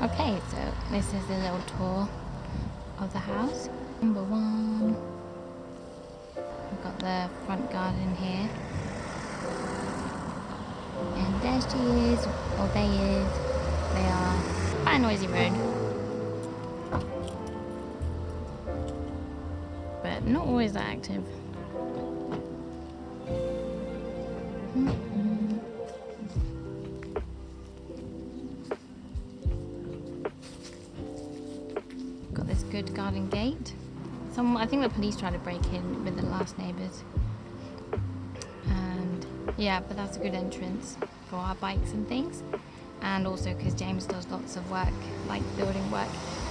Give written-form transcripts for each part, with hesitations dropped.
Okay, so this is a little tour of the house. Number one, we've got the front garden here. And there she is, or they is. They are quite a noisy road. But not always that active. Got this good garden gate. I think the police tried to break in with the last neighbours. And yeah, but that's a good entrance for our bikes and things. And also because James does lots of work, like building work,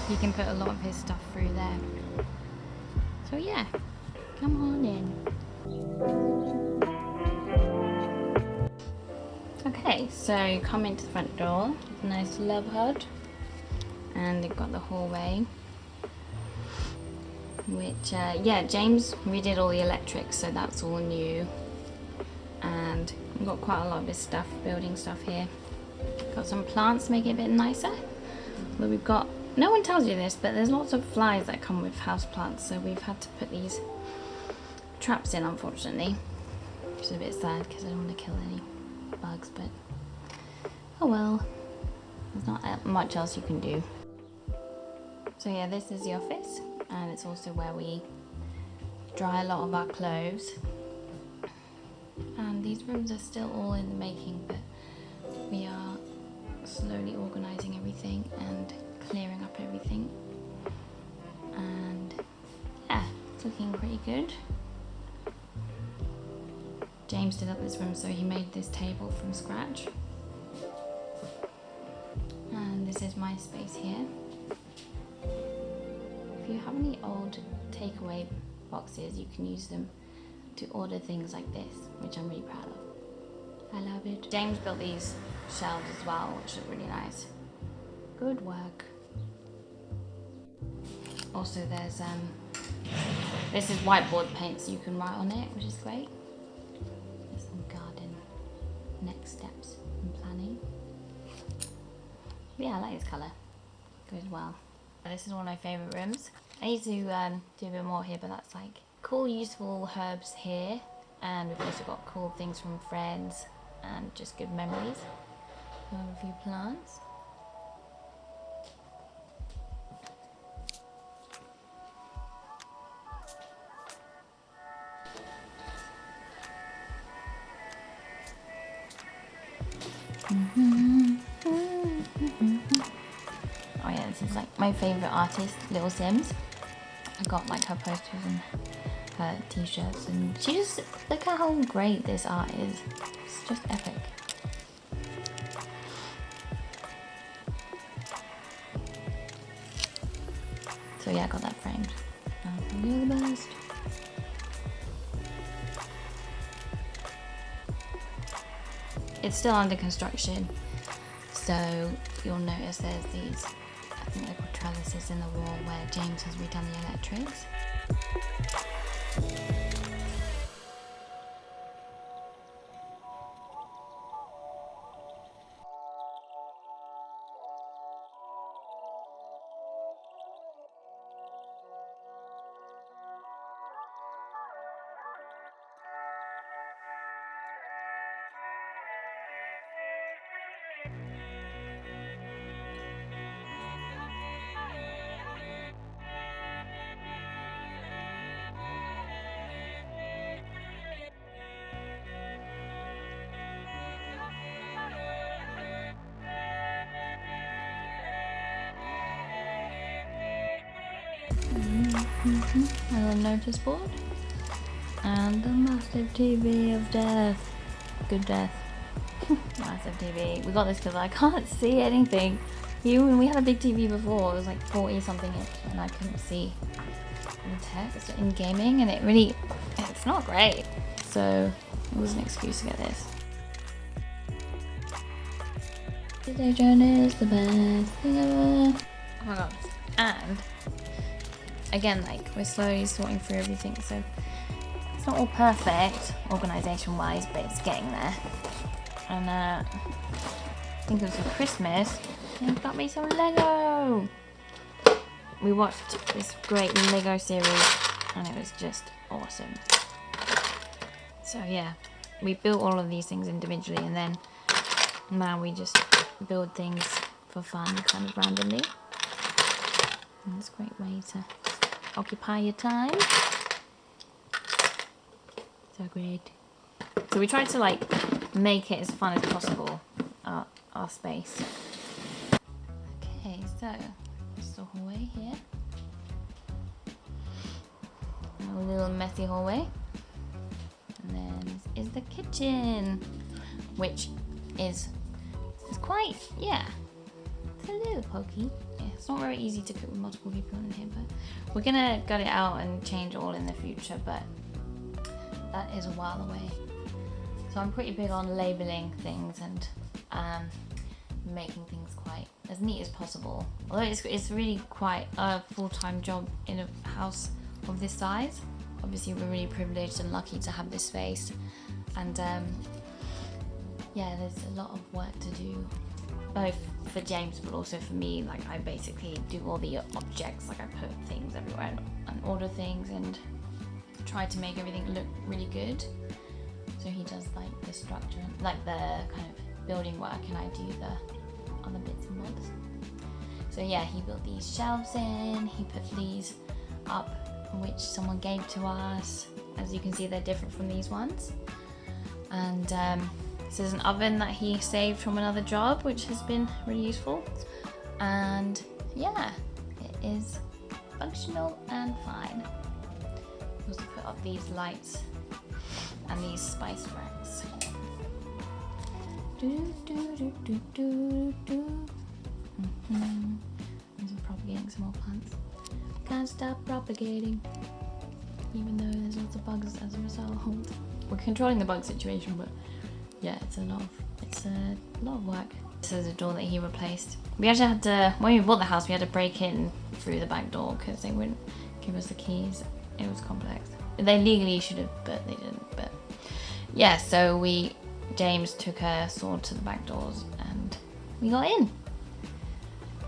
he can put a lot of his stuff through there. So yeah, come on in. Okay, so come into the front door. Nice love hut. And they've got the hallway. Which, yeah, James redid all the electrics, so that's all new. And we've got quite a lot of his stuff, building stuff here. Got some plants to make it a bit nicer. But we've got, no one tells you this, but there's lots of flies that come with house plants, so we've had to put these traps in, unfortunately. Which is a bit sad because I don't want to kill any bugs, but oh well. There's not much else you can do. So yeah, this is the office. And it's also where we dry a lot of our clothes. And these rooms are still all in the making, but we are slowly organising everything and clearing up everything. And yeah, it's looking pretty good. James did up this room, so he made this table from scratch. And this is my space here. If you have any old takeaway boxes, you can use them to order things like this, which I'm really proud of. I love it. James built these shelves as well, which look really nice. Good work. Also there's this is whiteboard paint, so you can write on it, which is great. There's some garden next steps in planning. Yeah, I like this colour. Goes well. This is one of my favourite rooms. I need to do a bit more here, but that's like cool, useful herbs here. And we've also got cool things from friends and just good memories. We have a few plants. Oh yeah, this is like my favourite artist, Little Sims. I got like her posters and her t-shirts, and she just, look at how great this art is. It's just epic. So yeah, I got that framed. You're the best. It's still under construction, so you'll notice there's these, I think they're called trellises in the wall where James has redone the electrics. A little notice board. And the massive TV of death. Good death. Massive TV. We got this because I can't see anything. Even when we had a big TV before, it was like 40 something inch and I couldn't see the text in gaming, and it's not great. So it was an excuse to get this. Today Jonah is the best thing ever. Oh my god. And again, like, we're slowly sorting through everything, so it's not all perfect organisation wise, but it's getting there. And I think it was for Christmas, James got me some Lego. We watched this great Lego series and it was just awesome. So yeah, we built all of these things individually and then now we just build things for fun, kind of randomly. And it's a great way to occupy your time. So great. So we tried to like make it as fun as possible, our space. Okay, so this is the hallway here. A little messy hallway. And then this is the kitchen, which is quite, yeah, it's a little pokey. Yeah, it's not very easy to cook with multiple people in here, but we're gonna gut it out and change all in the future, but that is a while away. So I'm pretty big on labeling things and making things quite as neat as possible. Although it's really quite a full-time job in a house of this size. Obviously we're really privileged and lucky to have this space, and yeah, there's a lot of work to do, both for James but also for me. Like I basically do all the objects, like I put things everywhere and order things and try to make everything look really good. So he does like the structure, like the kind of building work, and I do the other bits and bobs. So yeah, he built these shelves in, he put these up, which someone gave to us. As you can see, they're different from these ones. And this is an oven that he saved from another job, which has been really useful. And yeah, it is functional and fine. We also put up these lights and these spice racks. I'm propagating some more plants. Can't stop propagating, even though there's lots of bugs as a result. We're controlling the bug situation, but yeah, it's a lot of work. This is a door that he replaced. We actually had to, when we bought the house, we had to break in through the back door because they wouldn't give us the keys. It was complex. They legally should have, but they didn't. But yeah, so James took a saw to the back doors and we got in.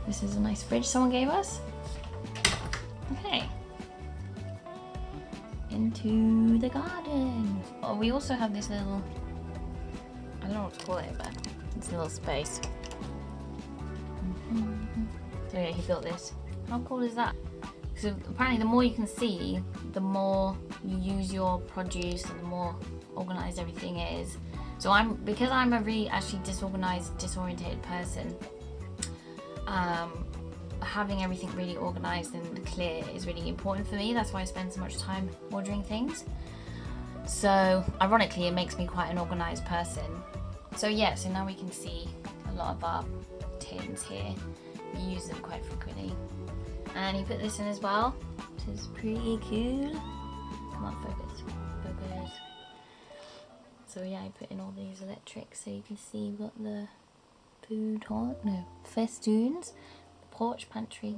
This is a nice fridge someone gave us. Okay. Into the garden. Oh, we also have this little, I don't know what to call it, but it's a little space. So yeah, he built this. How cool is that? So apparently the more you can see, the more you use your produce and the more organized everything is. So because I'm a really actually disorganized, disoriented person, having everything really organized and clear is really important for me. That's why I spend so much time ordering things. So ironically, it makes me quite an organized person. So yeah, so now we can see a lot of our tins here. We use them quite frequently. And he put this in as well, which is pretty cool. Come on, focus, focus. So yeah, I put in all these electrics so you can see what the food hall, no, festoons, porch, pantry,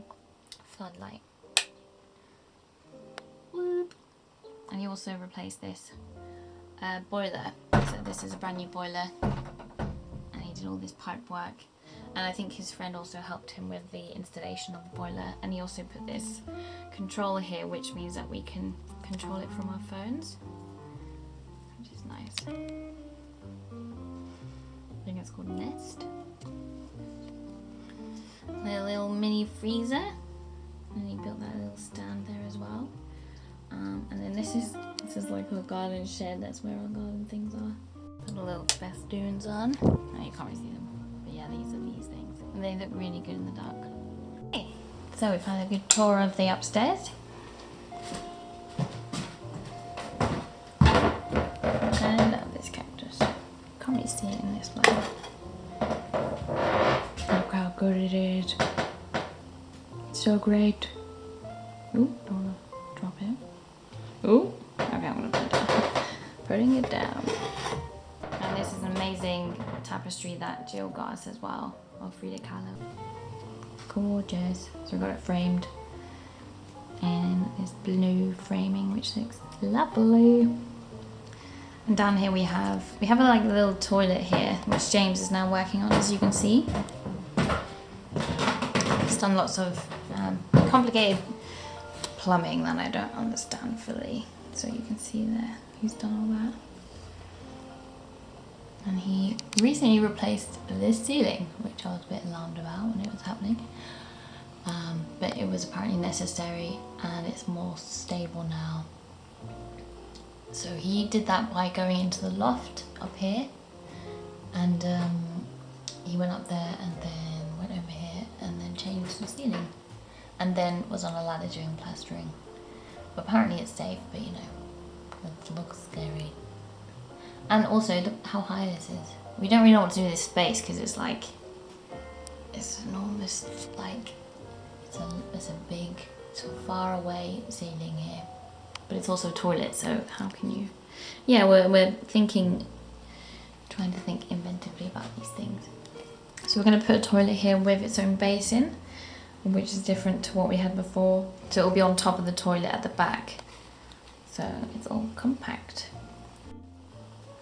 floodlight. Whoop. And he also replaced this boiler. So this is a brand new boiler, and he did all this pipe work. And I think his friend also helped him with the installation of the boiler. And he also put this control here, which means that we can control it from our phones, which is nice. I think it's called Nest. A little mini freezer, and he built that little stand there as well. And then this is like a garden shed. That's where our garden things are. Put the little festoons on. No, you can't really see them, but yeah, these are these things, and they look really good in the dark. Okay, so we've had a good tour of the upstairs. I love this cactus. Can't really see it in this light. Look how good it is. It's so great. Ooh, don't want to drop it. Ooh, okay, I'm gonna put it down. Putting it down. And this is an amazing tapestry that Jill got us as well, of Frida Kahlo. Gorgeous. So we got it framed in this blue framing, which looks lovely. And down here we have like a little toilet here, which James is now working on, as you can see. done lots of complicated plumbing that I don't understand fully. So you can see there, he's done all that. And he recently replaced this ceiling, which I was a bit alarmed about when it was happening. But it was apparently necessary and it's more stable now. So he did that by going into the loft up here, and he went up there and then went over here and then changed the ceiling, and then was on a ladder doing plastering. But apparently it's safe, but you know, it looks scary. And also look how high this is. We don't really know what to do with this space because it's like, it's enormous, like it's a big sort of far away ceiling here. But it's also a toilet, so how can you... Yeah, we're thinking, trying to think inventively about these things. So we're going to put a toilet here with its own basin, which is different to what we had before. So it'll be on top of the toilet at the back. So it's all compact.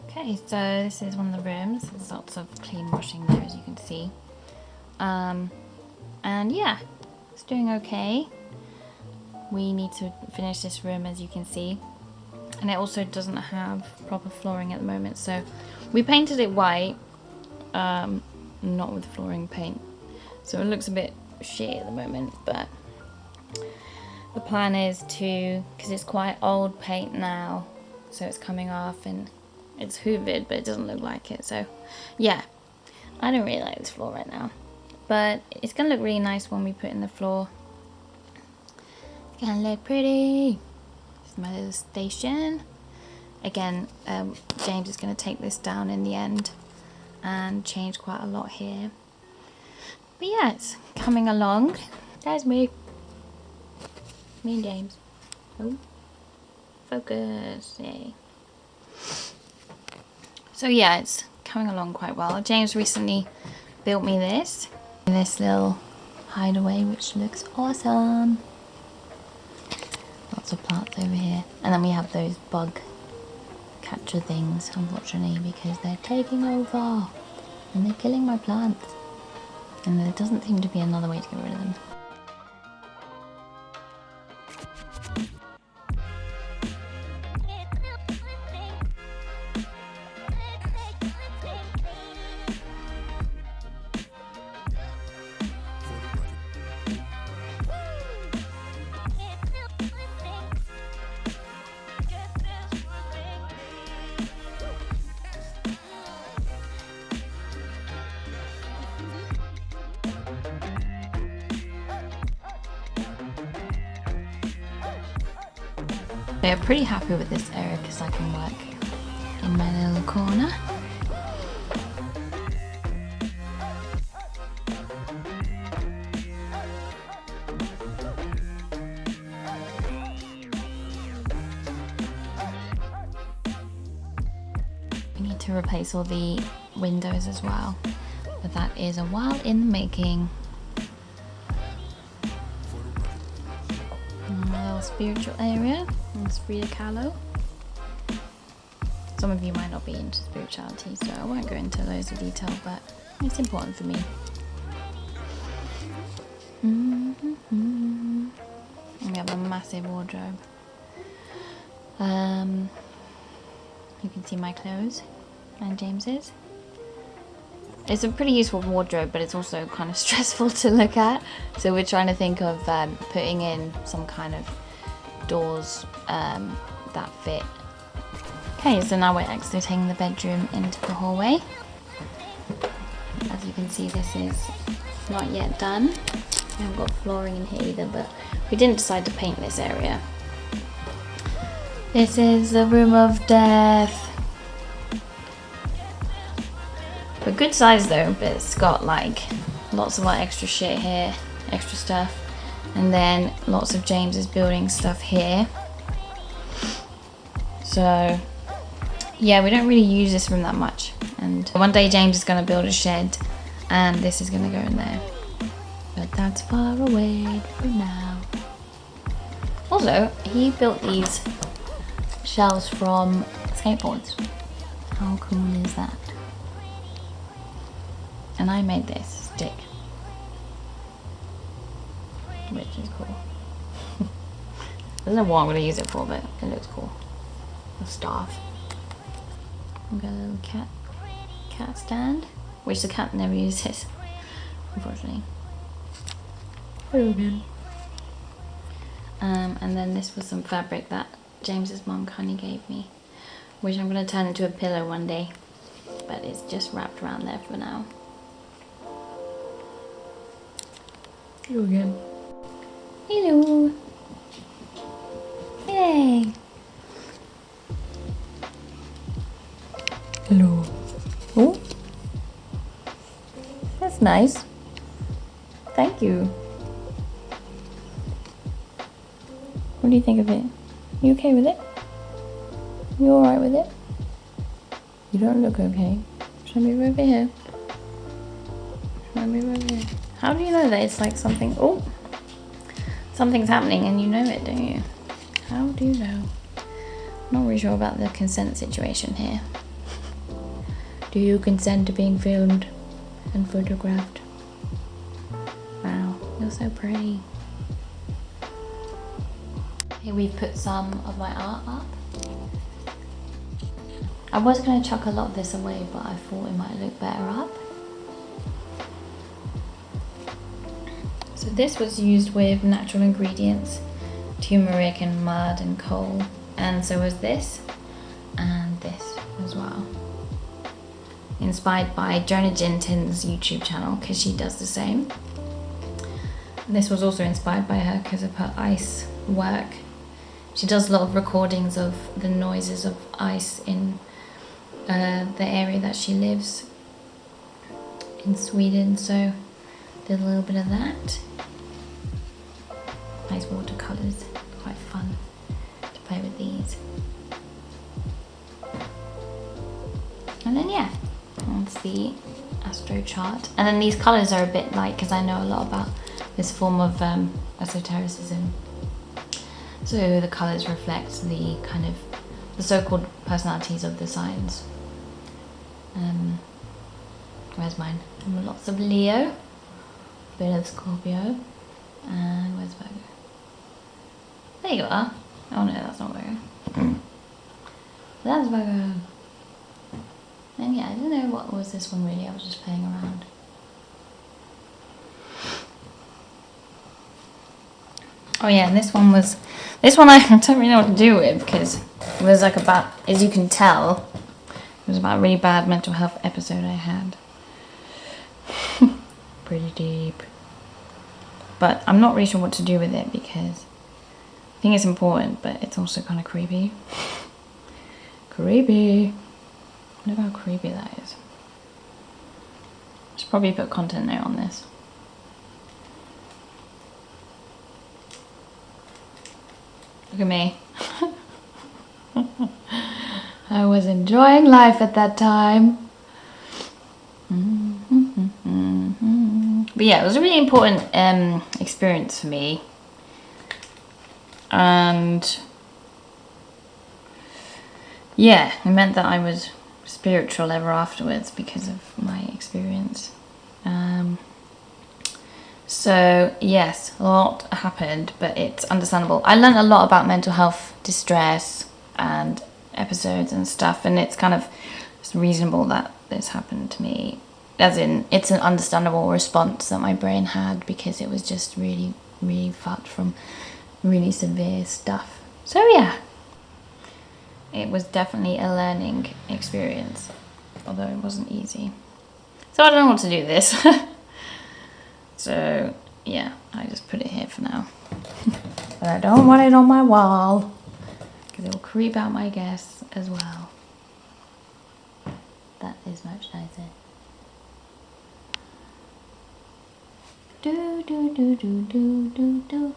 Okay, so this is one of the rooms. There's lots of clean washing there, as you can see. And yeah, it's doing okay. We need to finish this room, as you can see, and it also doesn't have proper flooring at the moment, so we painted it white, not with flooring paint, so it looks a bit shit at the moment. But the plan is to, because it's quite old paint now, so it's coming off and it's hoovered, but it doesn't look like it. So yeah, I don't really like this floor right now, but it's gonna look really nice when we put in the floor. Gonna look pretty. This is my little station. Again, James is going to take this down in the end and change quite a lot here. But yeah, it's coming along. There's me. Me and James. Oh, focus. Yay. So yeah, it's coming along quite well. James recently built me this little hideaway, which looks awesome. Lots of plants over here, and then we have those bug catcher things, unfortunately, because they're taking over and they're killing my plants, and there doesn't seem to be another way to get rid of them. They're pretty happy with this area because I can work in my little corner. We need to replace all the windows as well, but that is a while in the making. Spiritual area. It's Frida Kahlo. Some of you might not be into spirituality, so I won't go into loads of detail, but it's important for me. And we have a massive wardrobe. You can see my clothes and James's. It's a pretty useful wardrobe, but it's also kind of stressful to look at. So we're trying to think of putting in some kind of doors that fit. Okay, so now we're exiting the bedroom into the hallway. As you can see, this is not yet done. We haven't got flooring in here either, but we didn't decide to paint this area. This is the room of death. A good size though, but it's got like lots of like extra shit here, extra stuff. And then lots of James's building stuff here. So yeah, we don't really use this room that much. And one day James is going to build a shed and this is going to go in there. But that's far away for now. Also, he built these shelves from skateboards. How cool is that? And I made this stick. which is cool. I don't know what I'm going to use it for, but it looks cool. A staff. I've got a little cat stand, which the cat never uses, unfortunately. Hello again. And then this was some fabric that James's mum kindly gave me, which I'm going to turn into a pillow one day, but it's just wrapped around there for now. Hello again. Hello. Yay. Hello. Oh, that's nice. Thank you. What do you think of it? You okay with it? You alright with it? You don't look okay. Should I move over here? Should I move over here? How do you know that it's like something... Oh! Something's happening and you know it, don't you? How do you know? I'm not really sure about the consent situation here. Do you consent to being filmed and photographed? Wow, you're so pretty. Here we've put some of my art up. I was going to chuck a lot of this away, but I thought it might look better up. So this was used with natural ingredients, turmeric and mud and coal, and so was this and this as well. Inspired by Jonah Jinton's YouTube channel, because she does the same. This was also inspired by her because of her ice work. She does a lot of recordings of the noises of ice in the area that she lives in Sweden, so did a little bit of that. Nice watercolours, quite fun to play with these. And then yeah, that's the astro chart. And then these colours are a bit light because I know a lot about this form of esotericism. So the colours reflect the kind of the so-called personalities of the signs. Where's mine? Lots of Leo, a bit of Scorpio, and where's Virgo? There you are. Oh no, that's not Virgo. That's Virgo. And yeah, I don't know what was this one really, I was just playing around. Oh yeah, and this one I don't really know what to do with because it was like about, as you can tell, it was about a really bad mental health episode I had. Pretty deep. But I'm not really sure what to do with it because I think it's important, but it's also kind of creepy. Creepy. Look how creepy that is. I should probably put content note on this. Look at me. I was enjoying life at that time. But yeah, it was a really important experience for me. And yeah, it meant that I was spiritual ever afterwards because of my experience. So yes, a lot happened, but it's understandable. I learned a lot about mental health distress and episodes and stuff, and it's kind of reasonable that this happened to me. As in, it's an understandable response that my brain had because it was just really, really fucked from really severe stuff. So yeah, it was definitely a learning experience, although it wasn't easy. So I don't know what to do with this. So yeah, I just put it here for now. But I don't want it on my wall because it will creep out my guests as well. That is much nicer. Do do do do do do do.